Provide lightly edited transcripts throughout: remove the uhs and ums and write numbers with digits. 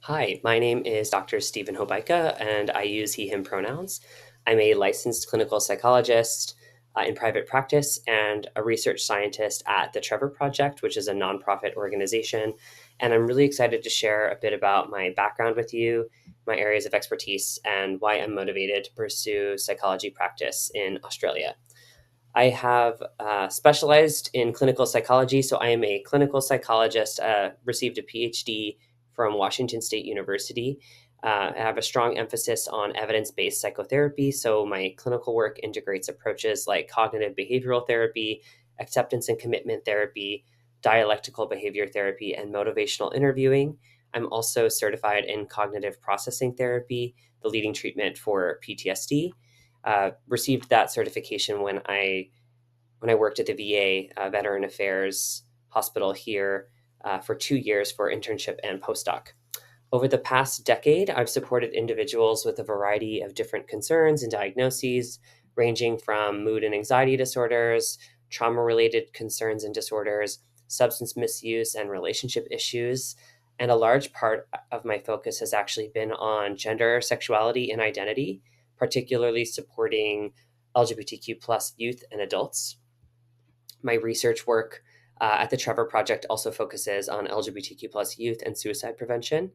Hi, my name is Dr. Stephen Hobeika, and I use he, him pronouns. I'm a licensed clinical psychologist in private practice and a research scientist at the Trevor Project, which is a nonprofit organization. And I'm really excited to share a bit about my background with you, my areas of expertise, and why I'm motivated to pursue psychology practice in Australia. I have specialized in clinical psychology, so I am a clinical psychologist, received a PhD from Washington State University. I have a strong emphasis on evidence based psychotherapy, so my clinical work integrates approaches like cognitive behavioral therapy, acceptance and commitment therapy, dialectical behavior therapy, and motivational interviewing. I'm also certified in cognitive processing therapy, the leading treatment for PTSD. Received that certification when I worked at the VA Veteran Affairs Hospital here for 2 years for internship and postdoc. Over the past decade, I've supported individuals with a variety of different concerns and diagnoses, ranging from mood and anxiety disorders, trauma related concerns and disorders, substance misuse, and relationship issues. And a large part of my focus has actually been on gender, sexuality, and identity, particularly supporting LGBTQ plus youth and adults. My research work at the Trevor Project also focuses on LGBTQ plus youth and suicide prevention.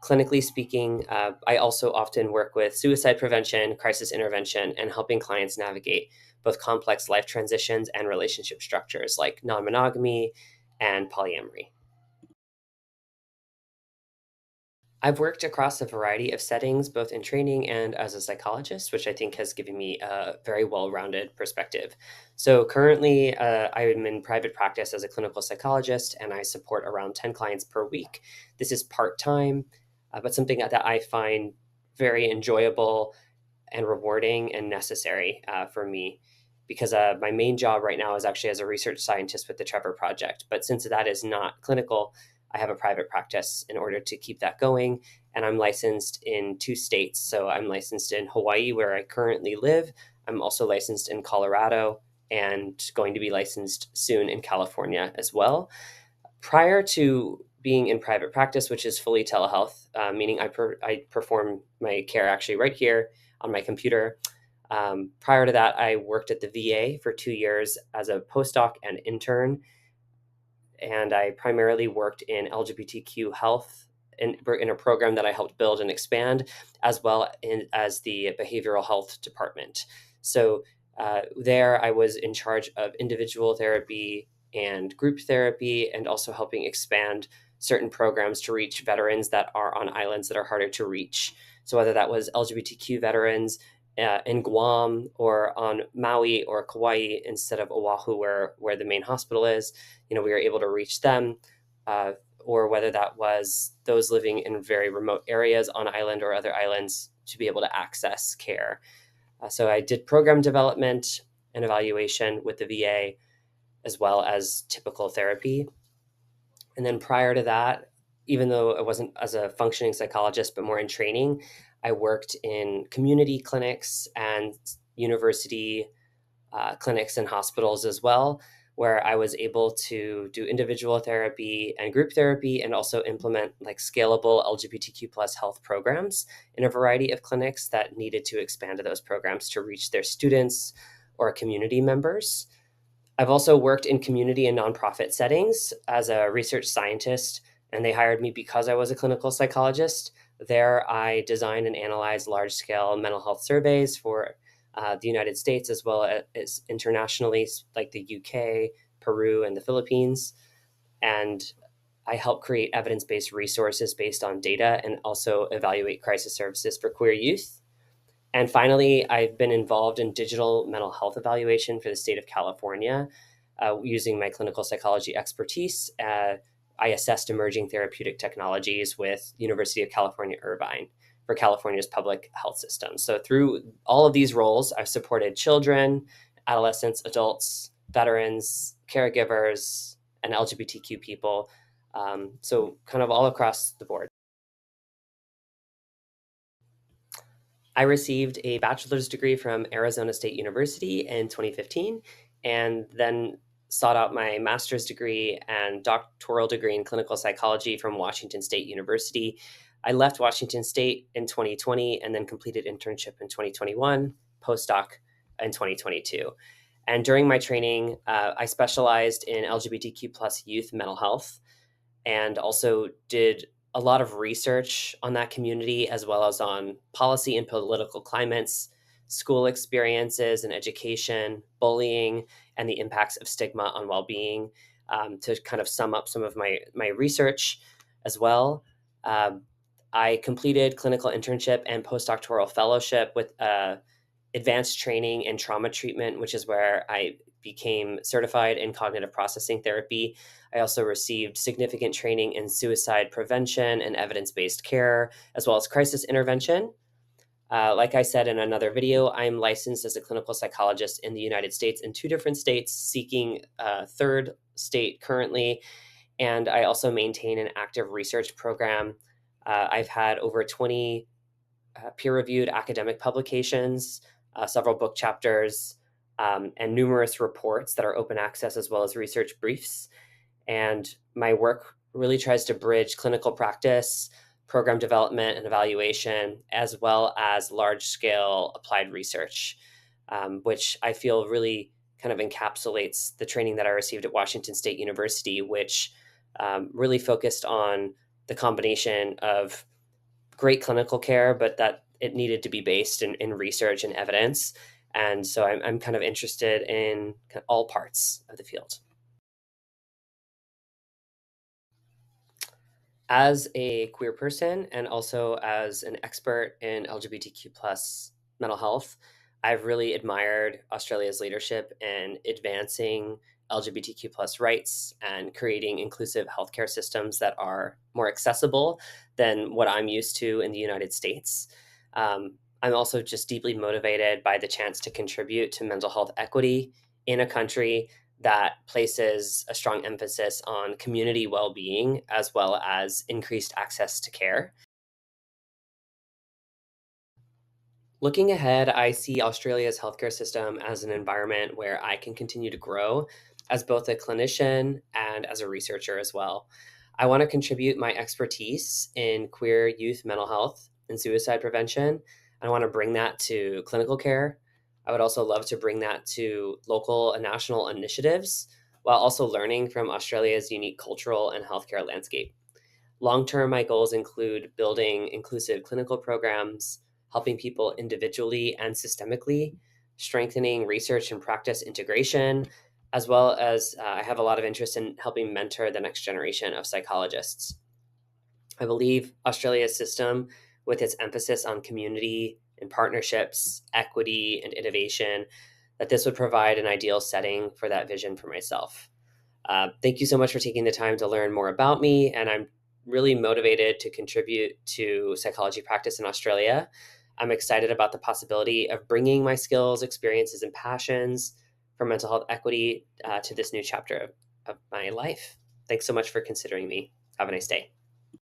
Clinically speaking, I also often work with suicide prevention, crisis intervention, and helping clients navigate both complex life transitions and relationship structures like non monogamy and polyamory. I've worked across a variety of settings, both in training and as a psychologist, which I think has given me a very well rounded perspective. So, currently, I'm in private practice as a clinical psychologist, and I support around 10 clients per week. This is part time, but something that I find very enjoyable and rewarding and necessary for me. Because my main job right now is actually as a research scientist with the Trevor Project. But since that is not clinical, I have a private practice in order to keep that going. And I'm licensed in 2 states. So I'm licensed in Hawaii, where I currently live. I'm also licensed in Colorado and going to be licensed soon in California as well. Prior to being in private practice, which is fully telehealth, meaning I perform my care actually right here on my computer. Prior to that, I worked at the VA for 2 years as a postdoc and intern, and I primarily worked in LGBTQ health in a program that I helped build and expand, as well as the behavioral health department. So there, I was in charge of individual therapy and group therapy, and also helping expand certain programs to reach veterans that are on islands that are harder to reach. So whether that was LGBTQ veterans in Guam or on Maui or Kauai instead of Oahu, where the main hospital is, we were able to reach them, uh, or whether that was those living in very remote areas on island or other islands to be able to access care. So I did program development and evaluation with the VA, as well as typical therapy. And then prior to that, even though I wasn't as a functioning psychologist, but more in training, I worked in community clinics and university clinics and hospitals as well, where I was able to do individual therapy and group therapy, and also implement like scalable LGBTQ plus health programs in a variety of clinics that needed to expand those programs to reach their students or community members. I've also worked in community and nonprofit settings as a research scientist, and they hired me because I was a clinical psychologist. There, I designed and analyzed large scale mental health surveys for the United States, as well as internationally, like the UK, Peru, and the Philippines. And I help create evidence based resources based on data, and also evaluate crisis services for queer youth. And finally, I've been involved in digital mental health evaluation for the state of California using my clinical psychology expertise. I assessed emerging therapeutic technologies with University of California, Irvine for California's public health system. So through all of these roles, I've supported children, adolescents, adults, veterans, caregivers, and LGBTQ people. So kind of all across the board. I received a bachelor's degree from Arizona State University in 2015, and then sought out my master's degree and doctoral degree in clinical psychology from Washington State University. I left Washington State in 2020 and then completed internship in 2021, postdoc in 2022. And during my training, I specialized in LGBTQ plus youth mental health and also did a lot of research on that community as well as on policy and political climates, school experiences and education, bullying, and the impacts of stigma on well-being, to kind of sum up some of my research as well. Um, I completed clinical internship and postdoctoral fellowship with advanced training in trauma treatment, which is where I became certified in cognitive processing therapy. I also received significant training in suicide prevention and evidence based care, as well as crisis intervention. Like I said in another video, I'm licensed as a clinical psychologist in the United States in 2 different states, seeking a third state currently. And I also maintain an active research program. I've had over 20 peer-reviewed academic publications, several book chapters, and numerous reports that are open access, as well as research briefs. And my work really tries to bridge clinical practice, program development and evaluation, as well as large-scale applied research, which I feel really kind of encapsulates the training that I received at Washington State University, which really focused on the combination of great clinical care, but that it needed to be based in research and evidence. And so I'm kind of interested in all parts of the field. As a queer person and also as an expert in LGBTQ plus mental health, I've really admired Australia's leadership in advancing LGBTQ plus rights and creating inclusive healthcare systems that are more accessible than what I'm used to in the United States. I'm also just deeply motivated by the chance to contribute to mental health equity in a country that places a strong emphasis on community well-being as well as increased access to care. Looking ahead, I see Australia's healthcare system as an environment where I can continue to grow as both a clinician and as a researcher as well. I want to contribute my expertise in queer youth mental health and suicide prevention. I want to bring that to clinical care. I would also love to bring that to local and national initiatives while also learning from Australia's unique cultural and healthcare landscape. Long term, my goals include building inclusive clinical programs, helping people individually and systemically, strengthening research and practice integration, as well as I have a lot of interest in helping mentor the next generation of psychologists. I believe Australia's system, with its emphasis on community and partnerships, equity, and innovation, that this would provide an ideal setting for that vision for myself. Thank you so much for taking the time to learn more about me, and I'm really motivated to contribute to psychology practice in Australia. I'm excited about the possibility of bringing my skills, experiences, and passions for mental health equity to this new chapter of my life. Thanks so much for considering me. Have a nice day.